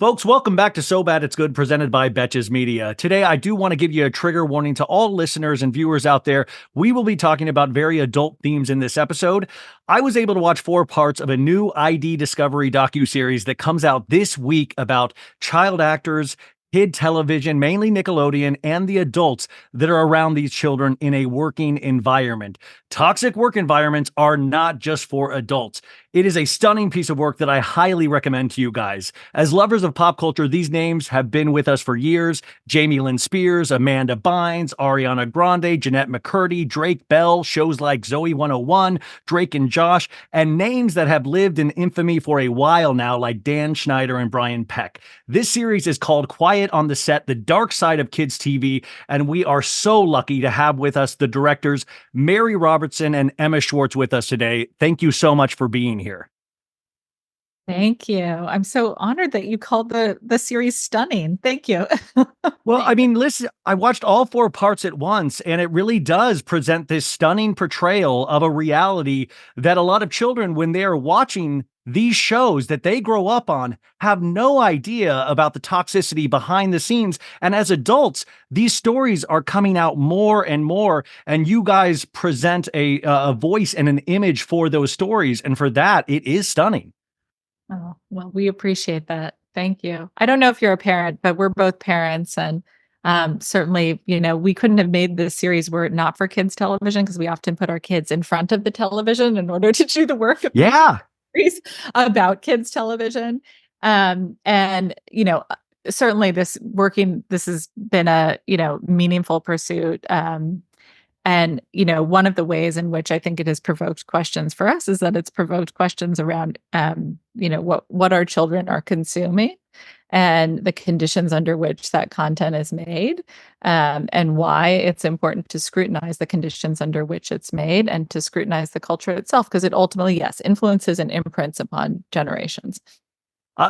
Folks, welcome back to So Bad It's Good, presented by Betches Media. Today, I do want to give you a trigger warning to all listeners and viewers out there. We will be talking about very adult themes in this episode. I was able to watch 4 parts of a new ID Discovery docuseries that comes out this week about child actors, kid television, mainly Nickelodeon, and the adults that are around these children in a working environment. Toxic work environments are not just for adults. It is a stunning piece of work that I highly recommend to you guys. As lovers of pop culture, these names have been with us for years. Jamie Lynn Spears, Amanda Bynes, Ariana Grande, Jeanette McCurdy, Drake Bell, shows like Zoe 101, Drake and Josh, and names that have lived in infamy for a while now, like Dan Schneider and Brian Peck. This series is called Quiet on the Set, The Dark Side of Kids TV, and we are so lucky to have with us the directors, Mary Robertson and Emma Schwartz, with us today. Thank you so much for being here. Thank you. I'm so honored that you called the series stunning. Thank you. Well, I mean, listen, I watched all 4 parts at once, and it really does present this stunning portrayal of a reality that a lot of children, when they're watching these shows that they grow up on, have no idea about the toxicity behind the scenes. And as adults, these stories are coming out more and more, and you guys present a voice and an image for those stories. And for that, it is stunning. Oh, well, we appreciate that. Thank you. I don't know if you're a parent, but we're both parents. And certainly, we couldn't have made this series were it not for kids television, because we often put our kids in front of the television in order to do the work of Yeah. series about kids television. And, certainly this has been a, meaningful pursuit. And, one of the ways in which I think it has provoked questions for us is that it's provoked questions around, what our children are consuming and the conditions under which that content is made, and why it's important to scrutinize the conditions under which it's made and to scrutinize the culture itself, because it ultimately, yes, influences and imprints upon generations.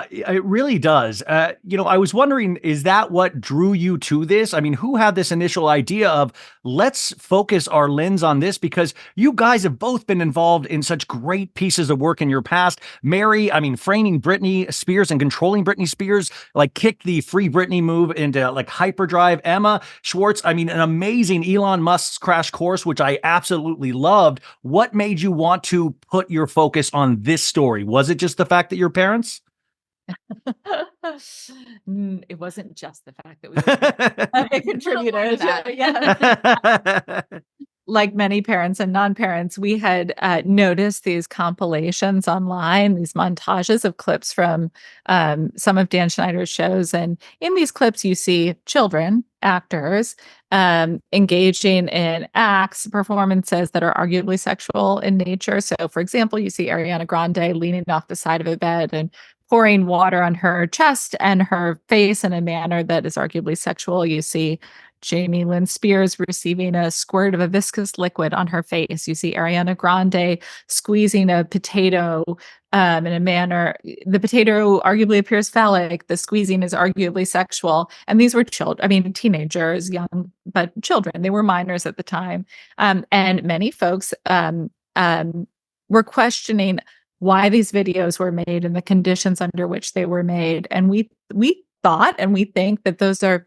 It really does. I was wondering, is that what drew you to this? I mean, who had this initial idea of let's focus our lens on this? Because you guys have both been involved in such great pieces of work in your past. Mary, I mean, framing Britney Spears and controlling Britney Spears, like kicked the Free Britney move into like hyperdrive. Emma Schwartz, I mean, an amazing Elon Musk's Crash Course, which I absolutely loved. What made you want to put your focus on this story? Was it just the fact that your parents? It wasn't just the fact that we were a contributor. Yeah. Like many parents and non-parents, we had noticed these compilations online, these montages of clips from some of Dan Schneider's shows. And in these clips, you see children, actors, engaging in acts, performances that are arguably sexual in nature. So, for example, you see Ariana Grande leaning off the side of a bed and pouring water on her chest and her face in a manner that is arguably sexual. You see Jamie Lynn Spears receiving a squirt of a viscous liquid on her face. You see Ariana Grande squeezing a potato in a manner. The potato arguably appears phallic. The squeezing is arguably sexual. And these were children, teenagers, young, but children. They were minors at the time. And many folks were questioning why these videos were made and the conditions under which they were made. And we thought and we think that those are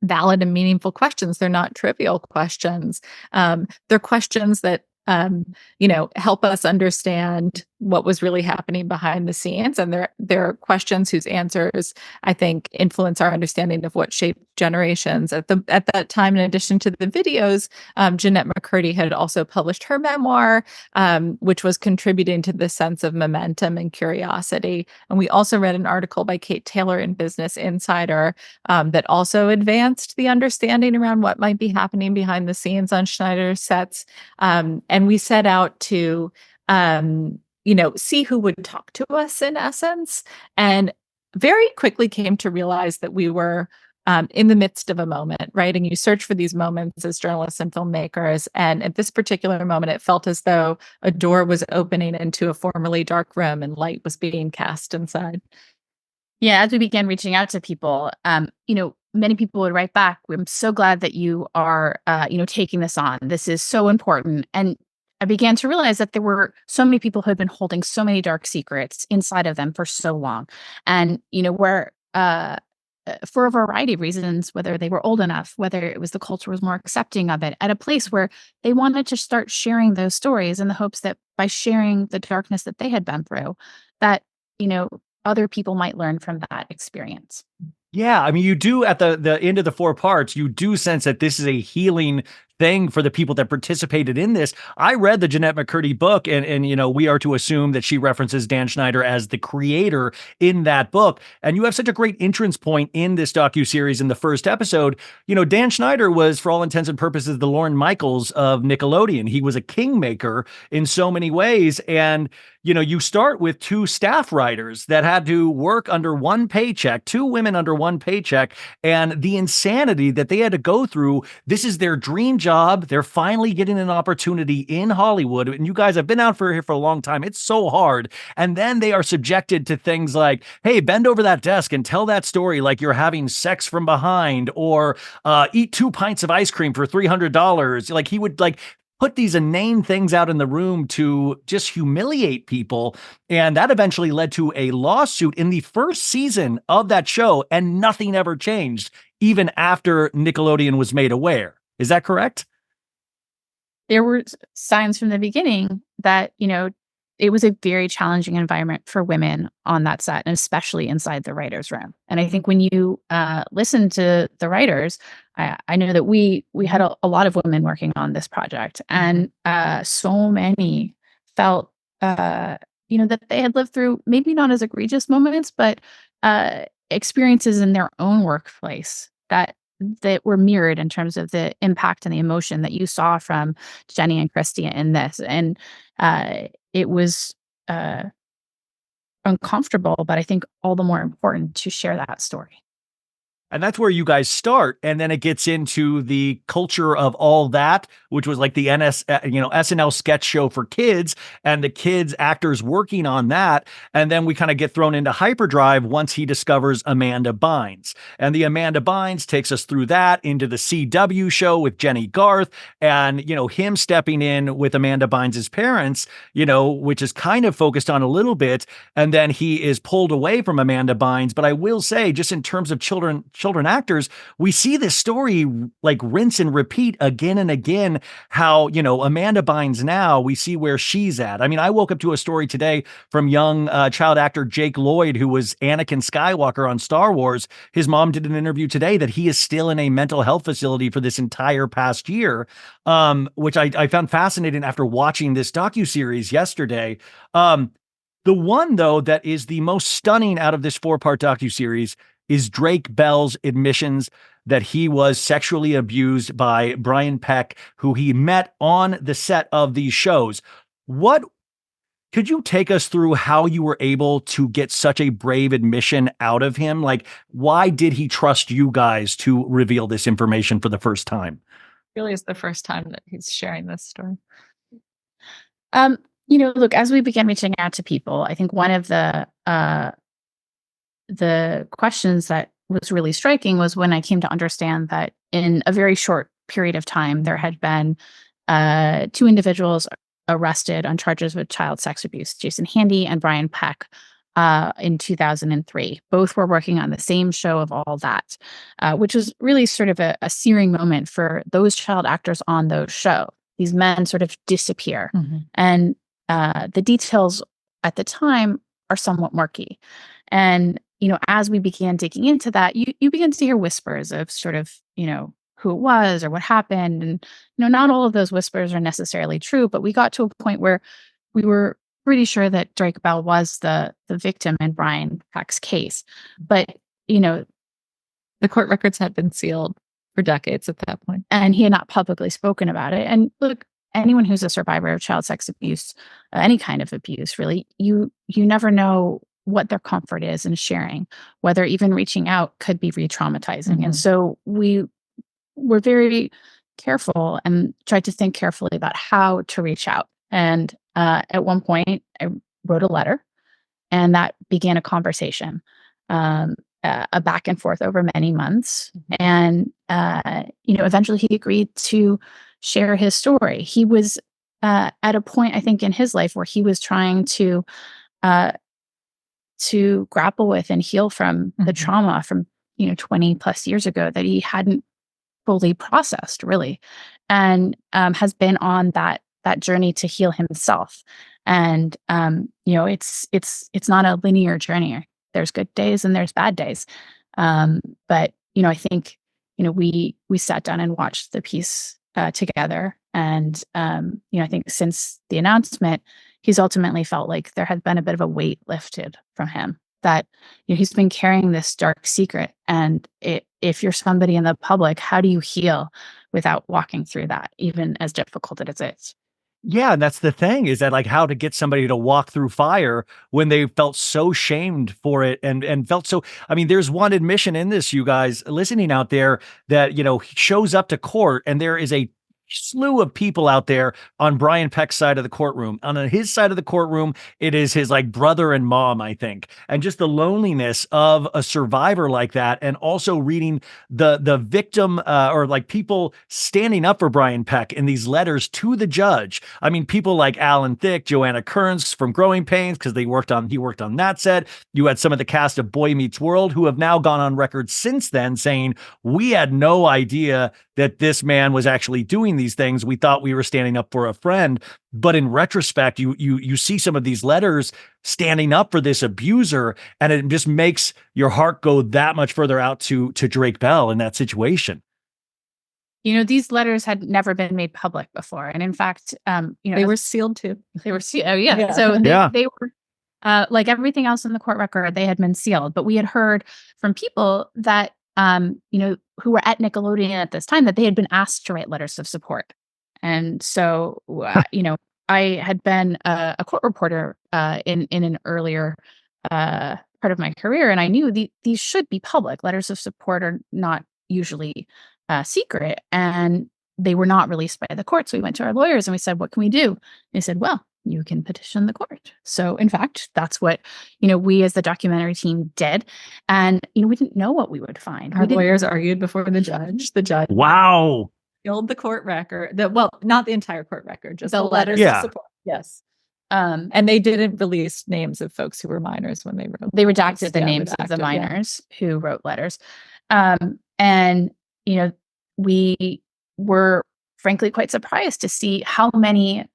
valid and meaningful questions. They're not trivial questions. They're questions that help us understand what was really happening behind the scenes. And they're questions whose answers, I think, influence our understanding of what shaped generations. At that time, in addition to the videos, Jeanette McCurdy had also published her memoir, which was contributing to this sense of momentum and curiosity. And we also read an article by Kate Taylor in Business Insider that also advanced the understanding around what might be happening behind the scenes on Schneider's sets. And we set out to see who would talk to us in essence, and very quickly came to realize that we were in the midst of a moment, right? And you search for these moments as journalists and filmmakers. And at this particular moment, it felt as though a door was opening into a formerly dark room and light was being cast inside. Yeah, as we began reaching out to people, many people would write back, "I'm so glad that you are, taking this on. This is so important." And I began to realize that there were so many people who had been holding so many dark secrets inside of them for so long. And, where for a variety of reasons, whether they were old enough, whether it was the culture was more accepting of it, at a place where they wanted to start sharing those stories in the hopes that by sharing the darkness that they had been through, that, other people might learn from that experience. Yeah, I mean, you do at the end of the 4 parts, you do sense that this is a healing thing for the people that participated in this. I read the Jeanette McCurdy book, and we are to assume that she references Dan Schneider as the creator in that book. And you have such a great entrance point in this docuseries in the first episode. Dan Schneider was, for all intents and purposes, the Lorne Michaels of Nickelodeon. He was a kingmaker in so many ways. And you start with 2 staff writers that had to work under one paycheck, 2 women under one paycheck, and the insanity that they had to go through. This is their dream job. They're finally getting an opportunity in Hollywood. And you guys have been out here for a long time. It's so hard. And then they are subjected to things like, hey, bend over that desk and tell that story like you're having sex from behind, or eat 2 pints of ice cream for $300. Like he would put these inane things out in the room to just humiliate people. And that eventually led to a lawsuit in the first season of that show, and nothing ever changed, even after Nickelodeon was made aware. Is that correct? There were signs from the beginning that, it was a very challenging environment for women on that set, and especially inside the writer's room. And I think when you listen to the writers, I know that we had a lot of women working on this project, and so many felt, that they had lived through maybe not as egregious moments, but experiences in their own workplace that were mirrored in terms of the impact and the emotion that you saw from Jenny and Christy in this. And it was uncomfortable, but I think all the more important to share that story. And that's where you guys start. And then it gets into the culture of all that, which was like the SNL sketch show for kids, and the kids actors working on that. And then we kind of get thrown into hyperdrive once he discovers Amanda Bynes. And the Amanda Bynes takes us through that into the CW show with Jenny Garth, and, him stepping in with Amanda Bynes' parents, which is kind of focused on a little bit. And then he is pulled away from Amanda Bynes. But I will say, just in terms of children actors, we see this story like rinse and repeat again and again, how, Amanda Bynes now, we see where she's at. I mean, I woke up to a story today from young child actor Jake Lloyd, who was Anakin Skywalker on Star Wars. His mom did an interview today that he is still in a mental health facility for this entire past year, which I found fascinating after watching this docuseries yesterday. The one, though, that is the most stunning out of this 4-part docuseries is Drake Bell's admissions that he was sexually abused by Brian Peck, who he met on the set of these shows. Could you take us through how you were able to get such a brave admission out of him? Like, why did he trust you guys to reveal this information for the first time? Really is the first time that he's sharing this story. Look, as we began reaching out to people, I think one of the questions that was really striking was when I came to understand that in a very short period of time, there had been 2 individuals arrested on charges with child sex abuse, Jason Handy and Brian Peck, in 2003. Both were working on the same show of All That, which was really sort of a searing moment for those child actors on those shows. These men sort of disappear. Mm-hmm. And the details at the time are somewhat murky. And as we began digging into that, you begin to hear whispers of sort of, who it was or what happened. And, not all of those whispers are necessarily true, but we got to a point where we were pretty sure that Drake Bell was the victim in Brian Peck's case. But, the court records had been sealed for decades at that point. And he had not publicly spoken about it. And look, anyone who's a survivor of child sex abuse, any kind of abuse, really, you never know what their comfort is in sharing, whether even reaching out could be re-traumatizing. Mm-hmm. And so we were very careful and tried to think carefully about how to reach out. And at one point, I wrote a letter, and that began a conversation, a back and forth over many months. And, eventually he agreed to share his story. He was at a point, I think, in his life where he was trying to to grapple with and heal from the trauma from 20 plus years ago that he hadn't fully processed, really, and has been on that journey to heal himself. And it's not a linear journey. There's good days and there's bad days, but I think we sat down and watched the piece together, and I think since the announcement, he's ultimately felt like there had been a bit of a weight lifted from him, that he's been carrying this dark secret, and if you're somebody in the public, how do you heal without walking through that, even as difficult as it is? Yeah, and that's the thing, is that like how to get somebody to walk through fire when they felt so shamed for it and felt so. I mean, there's one admission in this, you guys listening out there, that he shows up to court and there is a slew of people out there on Brian Peck's side of the courtroom. On his side of the courtroom, it is his like brother and mom, I think. And just the loneliness of a survivor like that, and also reading the victim or like people standing up for Brian Peck in these letters to the judge. I mean, people like Alan Thicke, Joanna Kearns from Growing Pains, because he worked on that set. You had some of the cast of Boy Meets World who have now gone on record since then saying, we had no idea that this man was actually doing these things. We thought we were standing up for a friend. But in retrospect, you see some of these letters standing up for this abuser, and it just makes your heart go that much further out to Drake Bell in that situation. These letters had never been made public before. And in fact, they were sealed too. They were sealed. Oh, yeah. Yeah. So they were like everything else in the court record, they had been sealed. But we had heard from people that, who were at Nickelodeon at this time, that they had been asked to write letters of support. And so, I had been a court reporter in an earlier part of my career, and I knew these should be public. Letters of support are not usually secret, and they were not released by the court. So we went to our lawyers and we said, what can we do? And they said, well, you can petition the court. So in fact, that's what, we as the documentary team did. And, we didn't know what we would find. Our lawyers argued before the judge. The judge. Wow. Sealed the court record. Not the entire court record, just the letters of support. Yes. And they didn't release names of folks who were minors when they wrote. They redacted the names of the minors who wrote letters. And, we were frankly quite surprised to see how many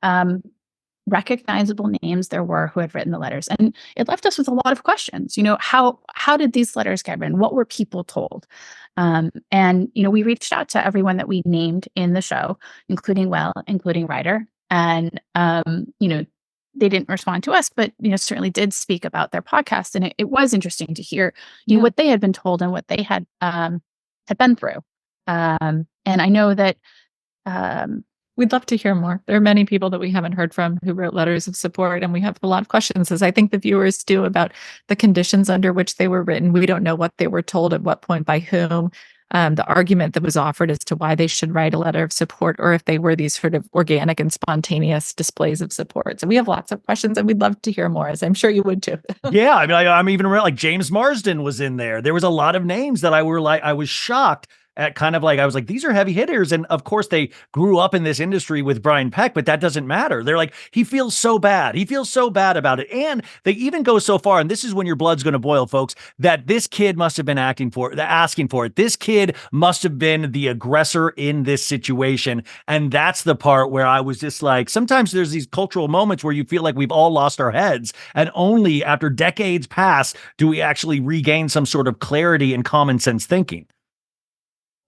recognizable names there were who had written the letters. And it left us with a lot of questions. How did these letters get written? What were people told? And we reached out to everyone that we named in the show, including Ryder. And, they didn't respond to us, but, certainly did speak about their podcast. And it was interesting to hear what they had been told and what they had been through. And I know that we'd love to hear more. There are many people that we haven't heard from who wrote letters of support, and we have a lot of questions, as I think the viewers do, about the conditions under which they were written. We don't know what they were told at what point by whom. The argument that was offered as to why they should write a letter of support, or if they were these sort of organic and spontaneous displays of support. So we have lots of questions, and we'd love to hear more, as I'm sure you would too. Yeah, I mean, I'm even like James Marsden was in there. There was a lot of names that I was shocked at, kind of like, I was like, these are heavy hitters. And of course they grew up in this industry with Brian Peck, but that doesn't matter. They're like, he feels so bad. He feels so bad about it. And they even go so far, and this is when your blood's going to boil, folks, that this kid must have been asking for it. This kid must have been the aggressor in this situation. And that's the part where I was just like, sometimes there's these cultural moments where you feel like we've all lost our heads, and only after decades pass do we actually regain some sort of clarity and common sense thinking.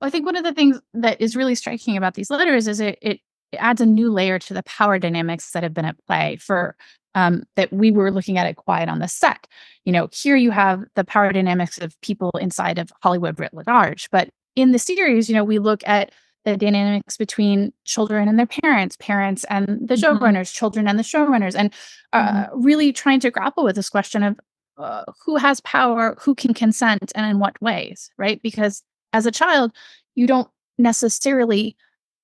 I think one of the things that is really striking about these letters is it adds a new layer to the power dynamics that have been at play for that we were looking at Quiet on the set. Here you have the power dynamics of people inside of Hollywood writ large, but in the series, we look at the dynamics between children and their parents and the showrunners, children and the showrunners, and really trying to grapple with this question of who has power, who can consent, and in what ways, right? Because as a child, you don't necessarily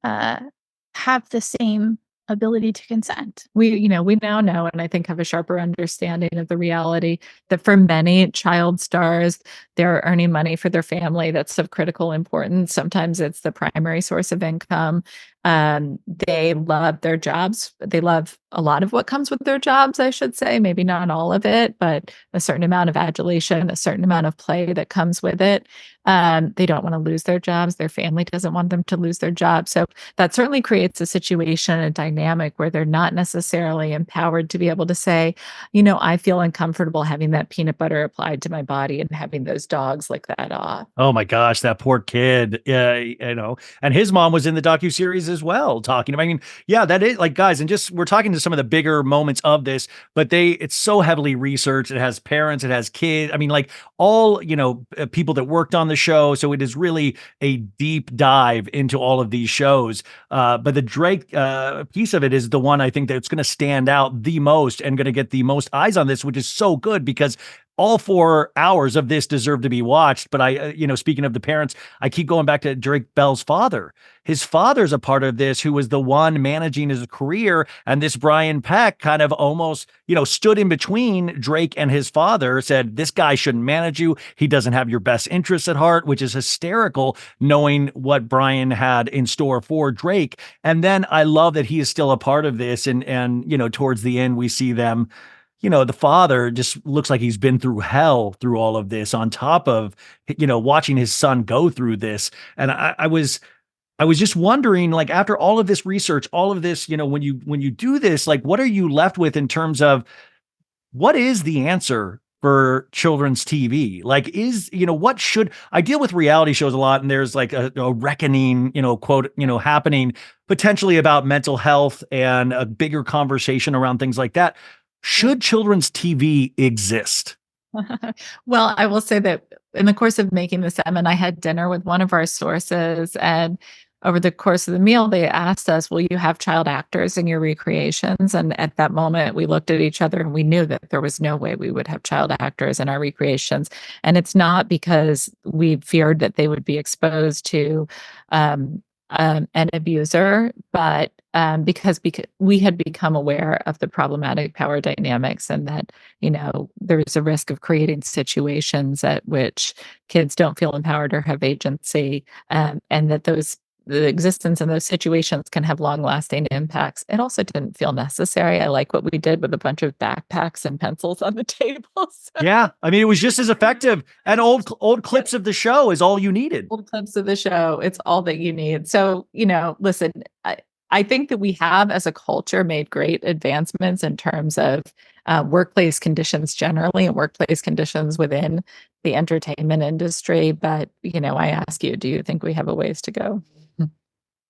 have the same ability to consent. We now know, and I think have a sharper understanding of the reality that for many child stars, they're earning money for their family. That's of critical importance. Sometimes it's the primary source of income. They love their jobs. They love a lot of what comes with their jobs, I should say. Maybe not all of it, but a certain amount of adulation, a certain amount of play that comes with it. They don't want to lose their jobs. Their family doesn't want them to lose their jobs. So that certainly creates a situation, a dynamic where they're not necessarily empowered to be able to say, I feel uncomfortable having that peanut butter applied to my body and having those dogs lick that off. Oh my gosh, that poor kid. Yeah, and his mom was in the docuseries as well, talking about, I mean, yeah, that is like, guys, and just we're talking to some of the bigger moments of this, but it's so heavily researched. It has parents, it has kids. I mean, like all, people that worked on the show. So it is really a deep dive into all of these shows. But the Drake piece of it is the one I think that's going to stand out the most and going to get the most eyes on this, which is so good because all 4 hours of this deserve to be watched. But speaking of the parents, I keep going back to Drake Bell's father. His father's a part of this, who was the one managing his career. And this Brian Peck kind of almost, stood in between Drake and his father, said, this guy shouldn't manage you. He doesn't have your best interests at heart, which is hysterical, knowing what Brian had in store for Drake. And then I love that he is still a part of this. And towards the end, we see them, the father just looks like he's been through hell through all of this, on top of, watching his son go through this. And I was just wondering, like, after all of this research, all of this, when you do this, like, what are you left with in terms of what is the answer for children's TV? Like, what should I deal with reality shows a lot? And there's like a reckoning, quote, happening potentially about mental health and a bigger conversation around things like that. Should children's TV exist? Well, I will say that in the course of making this, I had dinner with one of our sources, and over the course of the meal, they asked us, will you have child actors in your recreations? And at that moment, we looked at each other and we knew that there was no way we would have child actors in our recreations. And it's not because we feared that they would be exposed to an abuser, but because we had become aware of the problematic power dynamics, and that, there is a risk of creating situations at which kids don't feel empowered or have agency, and that the existence in those situations can have long-lasting impacts. It also didn't feel necessary. I like what we did with a bunch of backpacks and pencils on the table. So. Yeah, I mean, it was just as effective. And old clips of the show is all you needed. Old clips of the show, it's all that you need. So, listen, I think that we have, as a culture, made great advancements in terms of workplace conditions generally and workplace conditions within the entertainment industry. But, I ask you, do you think we have a ways to go?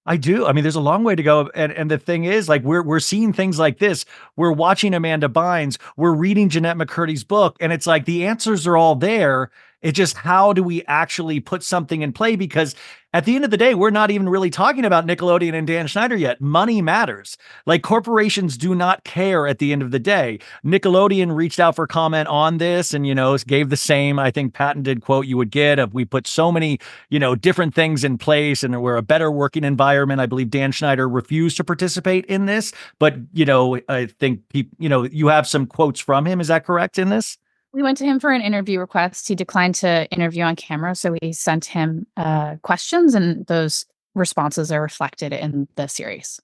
I do. I mean, there's a long way to go. And the thing is, like, we're seeing things like this. We're watching Amanda Bynes. We're reading Jeanette McCurdy's book. And it's like the answers are all there. It's just, how do we actually put something in play? Because at the end of the day, we're not even really talking about Nickelodeon and Dan Schneider yet. Money matters. Like, corporations do not care at the end of the day. Nickelodeon reached out for comment on this and, gave the same, I think, patented quote you would get of, we put so many, different things in place and we're a better working environment. I believe Dan Schneider refused to participate in this, but, I think, you have some quotes from him. Is that correct in this? We went to him for an interview request. He declined to interview on camera, so we sent him questions, and those responses are reflected in the series.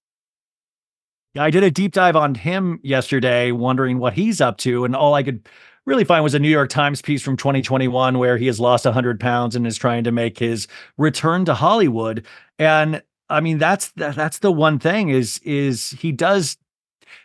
Yeah, I did a deep dive on him yesterday, wondering what he's up to, and all I could really find was a New York Times piece from 2021 where he has lost 100 pounds and is trying to make his return to Hollywood. And I mean, that's the one thing is he does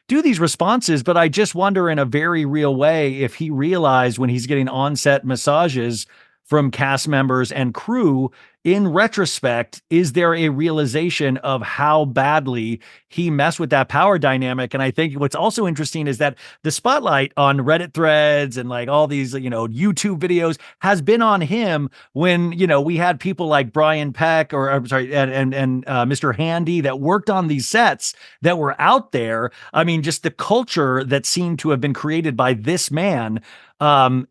do these responses, but I just wonder in a very real way if he realized when he's getting on-set massages from cast members and crew, in retrospect, is there a realization of how badly he messed with that power dynamic? And I think what's also interesting is that the spotlight on Reddit threads and like all these, YouTube videos has been on him when, we had people like Brian Peck and Mr. Handy that worked on these sets that were out there. I mean, just the culture that seemed to have been created by this man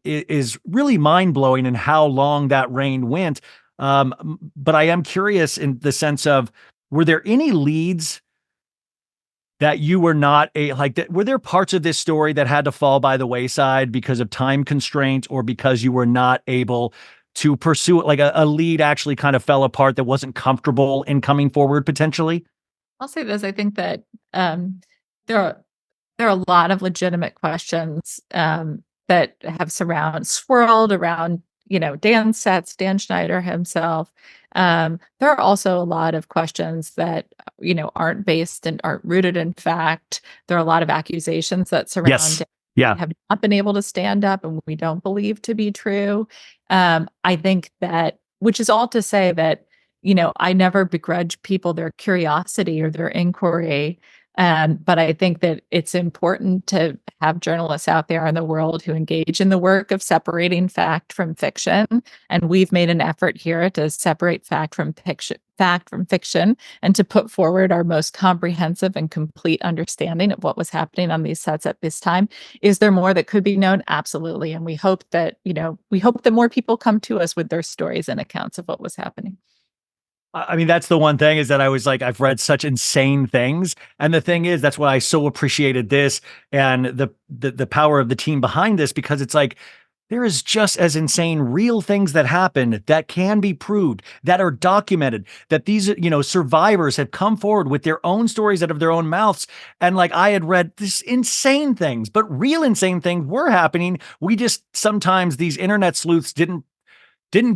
is really mind-blowing in how long that reign went. But I am curious in the sense of, were there any leads that you were not were there parts of this story that had to fall by the wayside because of time constraints or because you were not able to pursue it? Like a lead actually kind of fell apart that wasn't comfortable in coming forward potentially? I'll say this. I think that there are a lot of legitimate questions that have swirled around, Dan Schneider himself. There are also a lot of questions that, aren't rooted in fact. There are a lot of accusations that surround Yes. Dan Yeah. have not been able to stand up and we don't believe to be true. I think that, which is all to say that, I never begrudge people their curiosity or their inquiry. But I think that it's important to have journalists out there in the world who engage in the work of separating fact from fiction. And we've made an effort here to separate fact from fiction, and to put forward our most comprehensive and complete understanding of what was happening on these sets at this time. Is there more that could be known? Absolutely. And we hope that more people come to us with their stories and accounts of what was happening. I mean, that's the one thing, is that I was like, I've read such insane things. And the thing is, that's why I so appreciated this and the power of the team behind this, because it's like, there is just as insane real things that happen that can be proved, that are documented, that these, survivors have come forward with their own stories out of their own mouths. And like, I had read this insane things, but real insane things were happening. We just, sometimes these internet sleuths didn't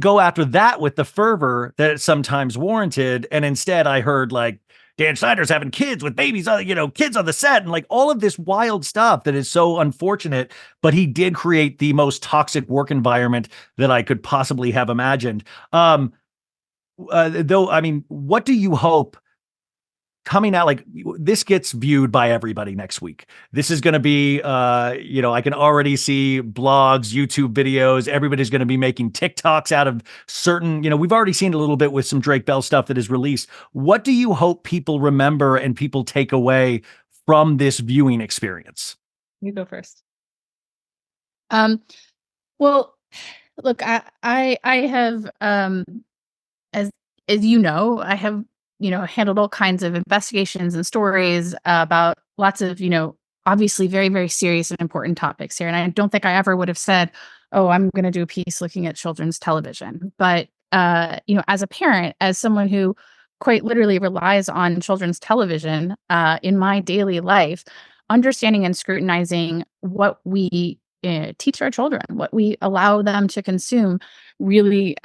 go after that with the fervor that it's sometimes warranted. And instead I heard like Dan Schneider's having kids with babies, kids on the set, and like all of this wild stuff that is so unfortunate. But he did create the most toxic work environment that I could possibly have imagined. Though, I mean, what do you hope coming out, like, this gets viewed by everybody next week? This is going to be, I can already see blogs, YouTube videos. Everybody's going to be making TikToks out of certain, we've already seen a little bit with some Drake Bell stuff that is released. What do you hope people remember and people take away from this viewing experience? You go first. Well, look, I have, as I have, handled all kinds of investigations and stories about lots of, obviously very, very serious and important topics here. And I don't think I ever would have said, oh, I'm going to do a piece looking at children's television. But, as a parent, as someone who quite literally relies on children's television in my daily life, understanding and scrutinizing what we teach our children, what we allow them to consume, really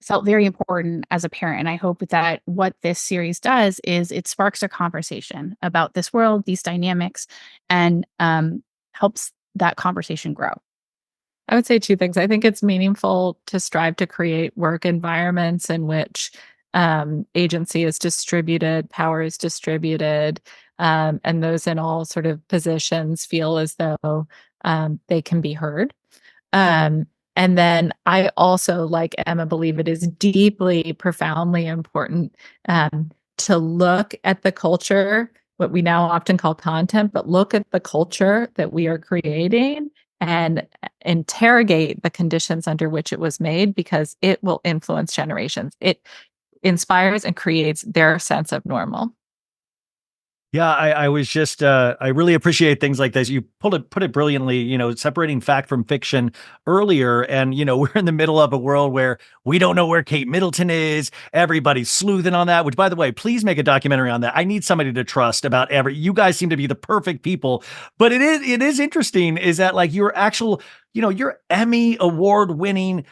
felt very important as a parent. And I hope that what this series does is it sparks a conversation about this world, these dynamics, and helps that conversation grow. I would say two things. I think it's meaningful to strive to create work environments in which agency is distributed, power is distributed, and those in all sort of positions feel as though they can be heard. And then I also, like Emma, believe it is deeply, profoundly important to look at the culture, what we now often call content, but look at the culture that we are creating and interrogate the conditions under which it was made, because it will influence generations. It inspires and creates their sense of normal. Yeah, I was just, I really appreciate things like this. You put it brilliantly, separating fact from fiction earlier. And, we're in the middle of a world where we don't know where Kate Middleton is. Everybody's sleuthing on that, which, by the way, please make a documentary on that. I need somebody to trust about you guys seem to be the perfect people. But it is interesting is that like your actual, your Emmy award winning,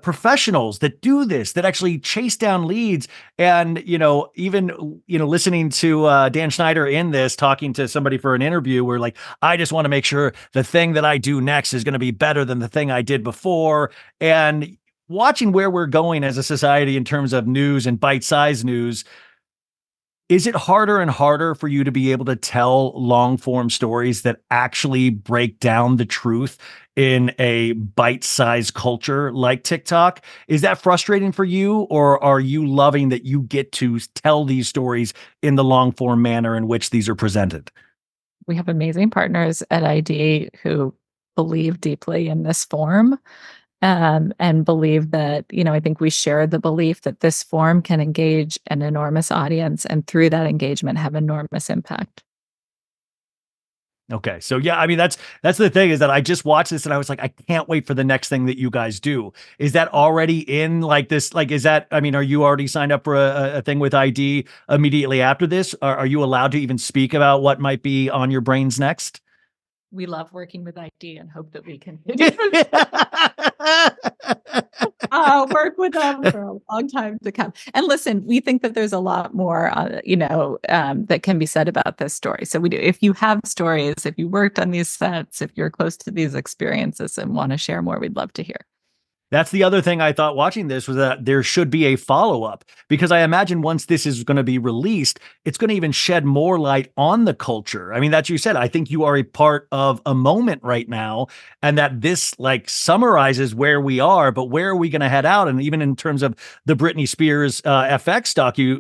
professionals that do this, that actually chase down leads. And, even, listening to Dan Schneider in this, talking to somebody for an interview where like, I just want to make sure the thing that I do next is going to be better than the thing I did before. And watching where we're going as a society in terms of news and bite-sized news, is it harder and harder for you to be able to tell long form stories that actually break down the truth in a bite-sized culture like TikTok? Is that frustrating for you, or are you loving that you get to tell these stories in the long form manner in which these are presented? We have amazing partners at ID who believe deeply in this form. And believe that, I think we share the belief that this form can engage an enormous audience, and through that engagement have enormous impact. Okay. So yeah, I mean that's the thing is that I just watched this and I was like, I can't wait for the next thing that you guys do. Is that already in like this? Like, is that, I mean, are you already signed up for a thing with ID immediately after this? Are you allowed to even speak about what might be on your brains next? We love working with ID and hope that we can work with them for a long time to come. And listen, we think that there's a lot more, that can be said about this story. So we do. If you have stories, if you worked on these sets, if you're close to these experiences and want to share more, we'd love to hear. That's the other thing I thought watching this was that there should be a follow-up, because I imagine once this is going to be released, it's going to even shed more light on the culture. I mean, that's you said, I think you are a part of a moment right now, and that this like summarizes where we are, but where are we going to head out? And even in terms of the Britney Spears FX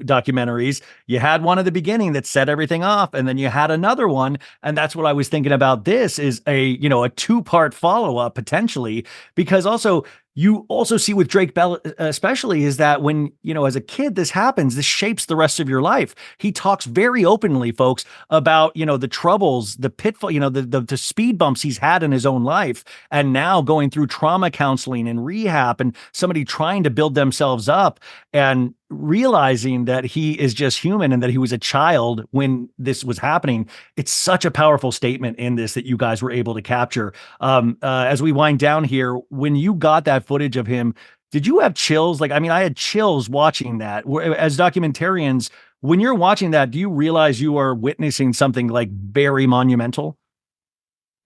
documentaries, you had one at the beginning that set everything off, and then you had another one, and that's what I was thinking about. This is a two-part follow-up potentially, because also you also see with Drake Bell, especially, is that when, as a kid, this happens, this shapes the rest of your life. He talks very openly, folks, about, the troubles, the pitfall, the speed bumps he's had in his own life. And now going through trauma counseling and rehab and somebody trying to build themselves up and realizing that he is just human and that he was a child when this was happening. It's such a powerful statement in this that you guys were able to capture. As we wind down here, when you got that footage of him, did you have chills? Like, I mean, I had chills watching that. As documentarians, when you're watching that, do you realize you are witnessing something like very monumental?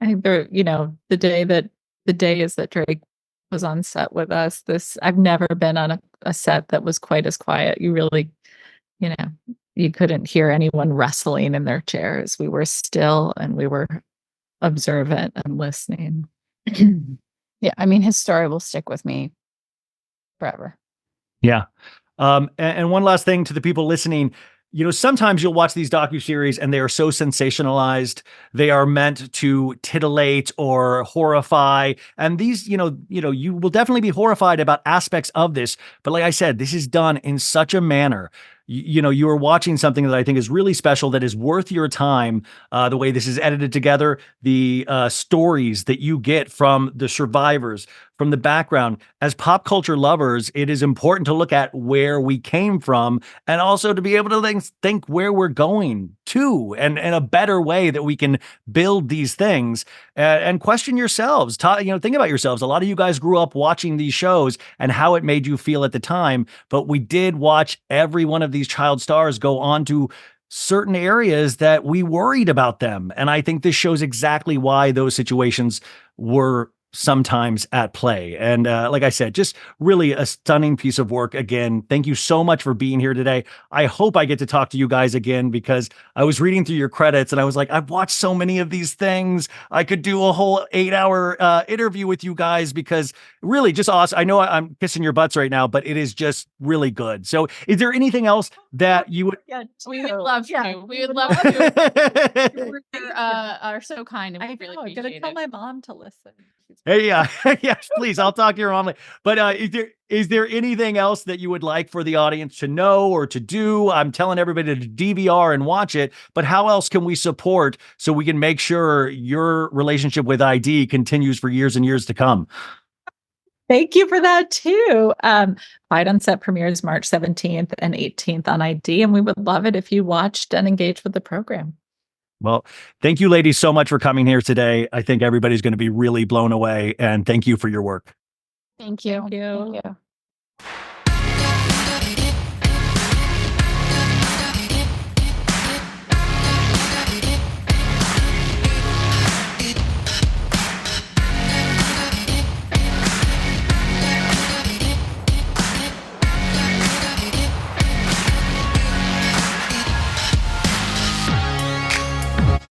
I think the day is that Drake was on set with us. I've never been on a set that was quite as quiet. You really, you couldn't hear anyone wrestling in their chairs. We were still and we were observant and listening. Yeah, I mean, his story will stick with me forever. Yeah. And one last thing to the people listening, sometimes you'll watch these docuseries and they are so sensationalized. They are meant to titillate or horrify. And these, you will definitely be horrified about aspects of this. But like I said, this is done in such a manner. You are watching something that I think is really special, that is worth your time. The way this is edited together, the stories that you get from the survivors, from the background. As pop culture lovers, it is important to look at where we came from and also to be able to think where we're going to, and a better way that we can build these things and question yourselves. Think about yourselves. A lot of you guys grew up watching these shows and how it made you feel at the time, but we did watch every one of these child stars go on to certain areas that we worried about them. And I think this shows exactly why those situations were sometimes at play. And like I said, just really a stunning piece of work. Again, thank you so much for being here today. I hope I get to talk to you guys again, because I was reading through your credits and I was like, I've watched so many of these things. I could do a whole 8-hour interview with you guys, because really just awesome. I know I'm kissing your butts right now, but it is just really good. So is there anything else that you would... Yeah, we would love to. We would love to. You are so kind, and we really appreciate it. I'm going to tell my mom to listen. Hey, yeah, yes, please. I'll talk to your mom. But is there anything else that you would like for the audience to know or to do? I'm telling everybody to DVR and watch it, but how else can we support so we can make sure your relationship with ID continues for years and years to come? Thank you for that too. Fight on Set premieres March 17th and 18th on ID, and we would love it if you watched and engaged with the program. Well, thank you, ladies, so much for coming here today. I think everybody's going to be really blown away, and thank you for your work. Thank you. Thank you. Thank you.